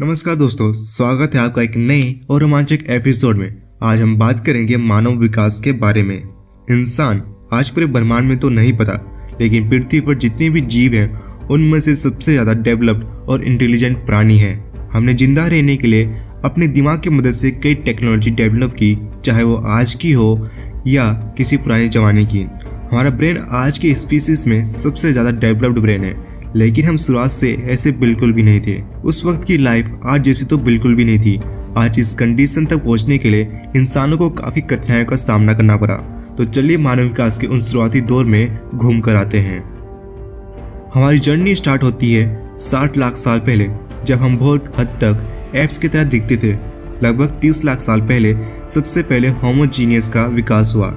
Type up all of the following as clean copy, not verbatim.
नमस्कार दोस्तों, स्वागत है आपका एक नए और रोमांचक एपिसोड में। आज हम बात करेंगे मानव विकास के बारे में। इंसान आज पूरे ब्रह्मांड में तो नहीं पता, लेकिन पृथ्वी पर जितने भी जीव हैं उनमें से सबसे ज़्यादा डेवलप्ड और इंटेलिजेंट प्राणी है। हमने जिंदा रहने के लिए अपने दिमाग की मदद से कई टेक्नोलॉजी डेवलप की, चाहे वो आज की हो या किसी पुराने ज़माने की। हमारा ब्रेन आज के स्पीसीज में सबसे ज़्यादा डेवलप्ड ब्रेन है, लेकिन हम शुरुआत से ऐसे बिल्कुल भी नहीं थे। उस वक्त की लाइफ आज जैसी तो बिल्कुल भी नहीं थी। आज इस कंडीशन तक पहुंचने के लिए इंसानों को काफी कठिनाइयों का सामना करना पड़ा। तो चलिए मानव विकास के उन शुरुआती दौर में घूम कर आते हैं। हमारी जर्नी स्टार्ट होती है 60 लाख साल पहले, जब हम बहुत हद तक एप्स की तरह दिखते थे। लगभग 30 लाख साल पहले सबसे पहले होमोजीनियस का विकास हुआ।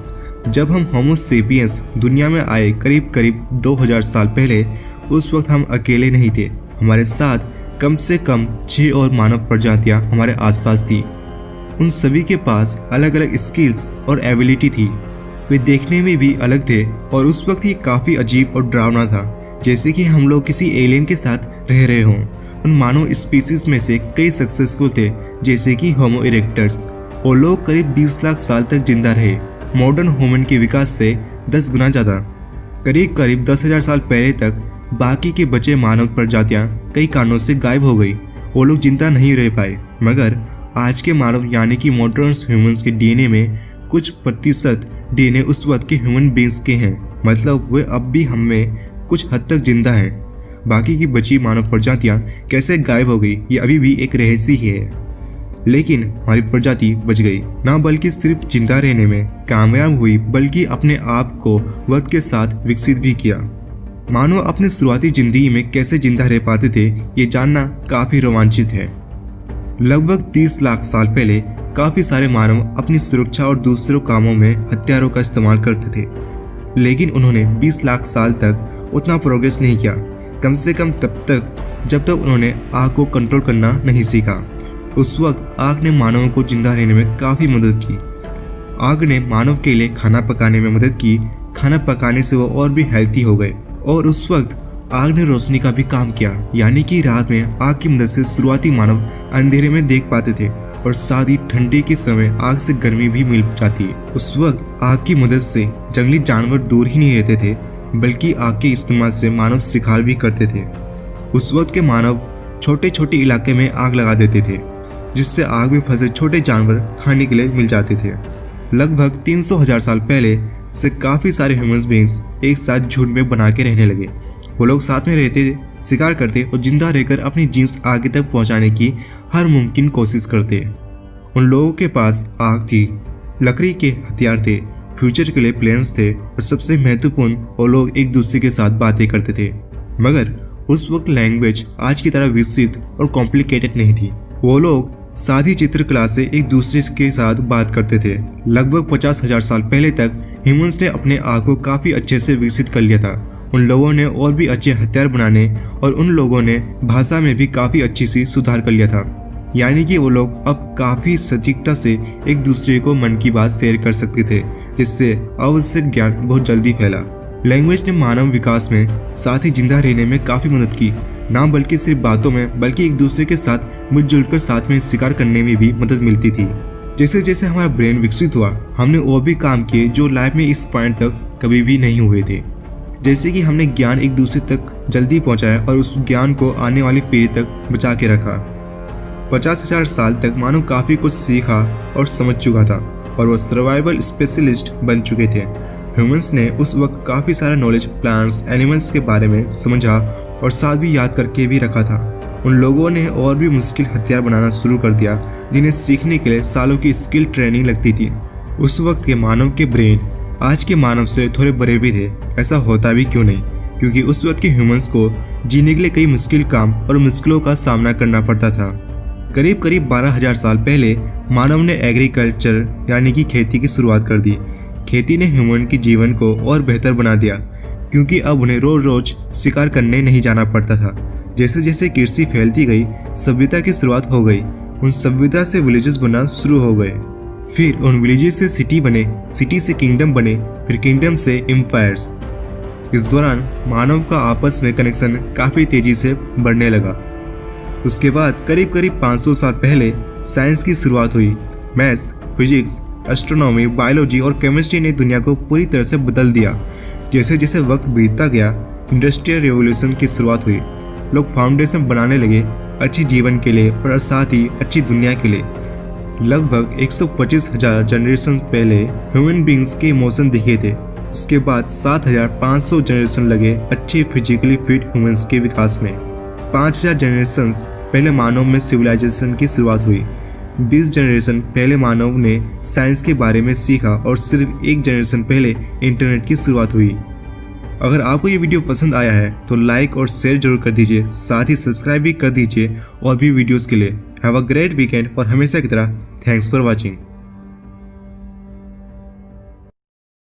जब हम होमो सेपियंस दुनिया में आए करीब 2000 साल पहले, उस वक्त हम अकेले नहीं थे। हमारे साथ कम से कम 6 और मानव प्रजातियां हमारे आसपास थी। उन सभी के पास अलग अलग स्किल्स और एबिलिटी थी। वे देखने में भी अलग थे और उस वक्त ये काफ़ी अजीब और डरावना था, जैसे कि हम लोग किसी एलियन के साथ रह रहे हों। उन मानव स्पीसीज में से कई सक्सेसफुल थे, जैसे कि होमो इरेक्टस। वो लोग करीब 20 लाख साल तक जिंदा रहे, मॉडर्न ह्यूमन के विकास से 10 गुना ज़्यादा। करीब 10,000 साल पहले तक बाकी के बचे मानव प्रजातियां कई कारणों से गायब हो गई। वो लोग जिंदा नहीं रह पाए, मगर आज के मानव यानी कि मॉडर्न ह्यूमंस के डीएनए में कुछ प्रतिशत डीएनए उस वक्त के ह्यूमन बींग्स के हैं। मतलब वे अब भी हम में कुछ हद तक जिंदा हैं। बाकी की बची मानव प्रजातियां कैसे गायब हो गई, ये अभी भी एक रहस्य ही है। लेकिन हमारी प्रजाति बच गई, ना बल्कि सिर्फ जिंदा रहने में कामयाब हुई, बल्कि अपने आप को वक्त के साथ विकसित भी किया। मानव अपने शुरुआती जिंदगी में कैसे जिंदा रह पाते थे, ये जानना काफी रोमांचित है। लगभग 30 लाख साल पहले काफी सारे मानव अपनी सुरक्षा और दूसरों कामों में हथियारों का इस्तेमाल करते थे, लेकिन उन्होंने 20 लाख साल तक उतना प्रोग्रेस नहीं किया। कम से कम तब तक जब तक उन्होंने आग को कंट्रोल करना नहीं सीखा। उस वक्त आग ने मानवों को जिंदा रहने में काफी मदद की। आग ने मानव के लिए खाना पकाने में मदद की। खाना पकाने से वो और भी हेल्थी हो गए। और उस वक्त आग ने रोशनी का भी काम किया, यानी कि रात में आग की मदद से शुरुआती मानव अंधेरे में देख पाते थे, और साथ ही ठंडी के समय आग से गर्मी भी मिल जाती है। उस वक्त आग की मदद से जंगली जानवर दूर ही नहीं रहते थे, बल्कि आग के इस्तेमाल से मानव शिकार भी करते थे। उस वक्त के मानव छोटे छोटे इलाके में आग लगा देते थे, जिससे आग में फंसे छोटे जानवर खाने के लिए मिल जाते थे। लगभग 300,000 साल पहले से काफी सारे ह्यूमन बींग्स एक साथ झुंड में बना के रहने लगे। वो लोग साथ में रहते, शिकार करते और जिंदा रहकर अपनी जीन्स आगे तक पहुंचाने की हर मुमकिन कोशिश करते। उन लोगों के पास आग थी, लकड़ी के हथियार थे, फ्यूचर के लिए प्लान्स थे, और सबसे महत्वपूर्ण वो लोग एक दूसरे के साथ बातें करते थे। मगर उस वक्त लैंग्वेज आज की तरह विकसित और कॉम्प्लिकेटेड नहीं थी। वो लोग सादी चित्रकला से एक दूसरे के साथ बात करते थे। लगभग 50,000 साल पहले तक ह्यूमंस ने अपने आप को काफी अच्छे से विकसित कर लिया था। उन लोगों ने और भी अच्छे हथियार बनाने और उन लोगों ने भाषा में भी काफी अच्छी सी सुधार कर लिया था, यानी कि वो लोग अब काफी सटीकता से एक दूसरे को मन की बात शेयर कर सकते थे, जिससे आवश्यक ज्ञान बहुत जल्दी फैला। लैंग्वेज ने मानव विकास में साथ ही जिंदा रहने में काफी मदद की, ना बल्कि सिर्फ बातों में, बल्कि एक दूसरे के साथ मिलजुल कर साथ में शिकार करने में भी मदद मिलती थी। जैसे जैसे हमारा ब्रेन विकसित हुआ, हमने वो भी काम किए जो लाइफ में इस पॉइंट तक कभी भी नहीं हुए थे। जैसे कि हमने ज्ञान एक दूसरे तक जल्दी पहुंचाया और उस ज्ञान को आने वाली पीढ़ी तक बचा के रखा। 50,000 साल तक मानव काफी कुछ सीखा और समझ चुका था, और वो सर्वाइवल स्पेशलिस्ट बन चुके थे। ह्यूमंस ने उस वक्त काफी सारा नॉलेज प्लांट्स, एनिमल्स के बारे में समझा और साथ भी याद करके भी रखा था। उन लोगों ने और भी मुश्किल हथियार बनाना शुरू कर दिया, जिन्हें सीखने के लिए सालों की स्किल ट्रेनिंग लगती थी। उस वक्त के मानव के ब्रेन आज के मानव से थोड़े बड़े भी थे। ऐसा होता भी क्यों नहीं, क्योंकि उस वक्त के ह्यूमंस को जीने के लिए कई मुश्किल काम और मुश्किलों का सामना करना पड़ता था। करीब 12,000 साल पहले मानव ने एग्रीकल्चर यानी कि खेती की शुरुआत कर दी। खेती ने ह्यूमन के जीवन को और बेहतर बना दिया, क्योंकि अब उन्हें रोज रोज शिकार करने नहीं जाना पड़ता था। जैसे जैसे कृषि फैलती गई, सभ्यता की शुरुआत हो गई। उन सभ्यता से विलेजेस बनना शुरू हो गए, फिर उन विलेजेस से सिटी बने, सिटी से किंगडम बने, फिर किंगडम से एम्पायर्स। इस दौरान मानव का आपस में कनेक्शन काफी तेजी से बढ़ने लगा। उसके बाद करीब करीब 500 साल पहले साइंस की शुरुआत हुई। मैथ्स, फिजिक्स, एस्ट्रोनॉमी, बायोलॉजी और केमिस्ट्री ने दुनिया को पूरी तरह से बदल दिया। जैसे जैसे वक्त बीतता गया, इंडस्ट्रियल रेवोल्यूशन की शुरुआत हुई। लोग फाउंडेशन बनाने लगे, अच्छी जीवन के लिए और साथ ही अच्छी दुनिया के लिए। लगभग 125,000 जनरेशन पहले ह्यूमन बींग्स के इमोशन दिखे थे। उसके बाद 7,500 जनरेशन लगे अच्छे फिजिकली फिट ह्यूमंस के विकास में। 5,000 जनरेशन पहले मानव में सिविलाइजेशन की शुरुआत हुई। 20 जनरेशन पहले मानव ने साइंस के बारे में सीखा और सिर्फ 1 जनरेशन पहले इंटरनेट की शुरुआत हुई। अगर आपको ये वीडियो पसंद आया है तो लाइक और शेयर जरूर कर दीजिए, साथ ही सब्सक्राइब भी कर दीजिए और भी वीडियोस के लिए। हैव अ ग्रेट वीकेंड और हमेशा की तरह थैंक्स फॉर वॉचिंग।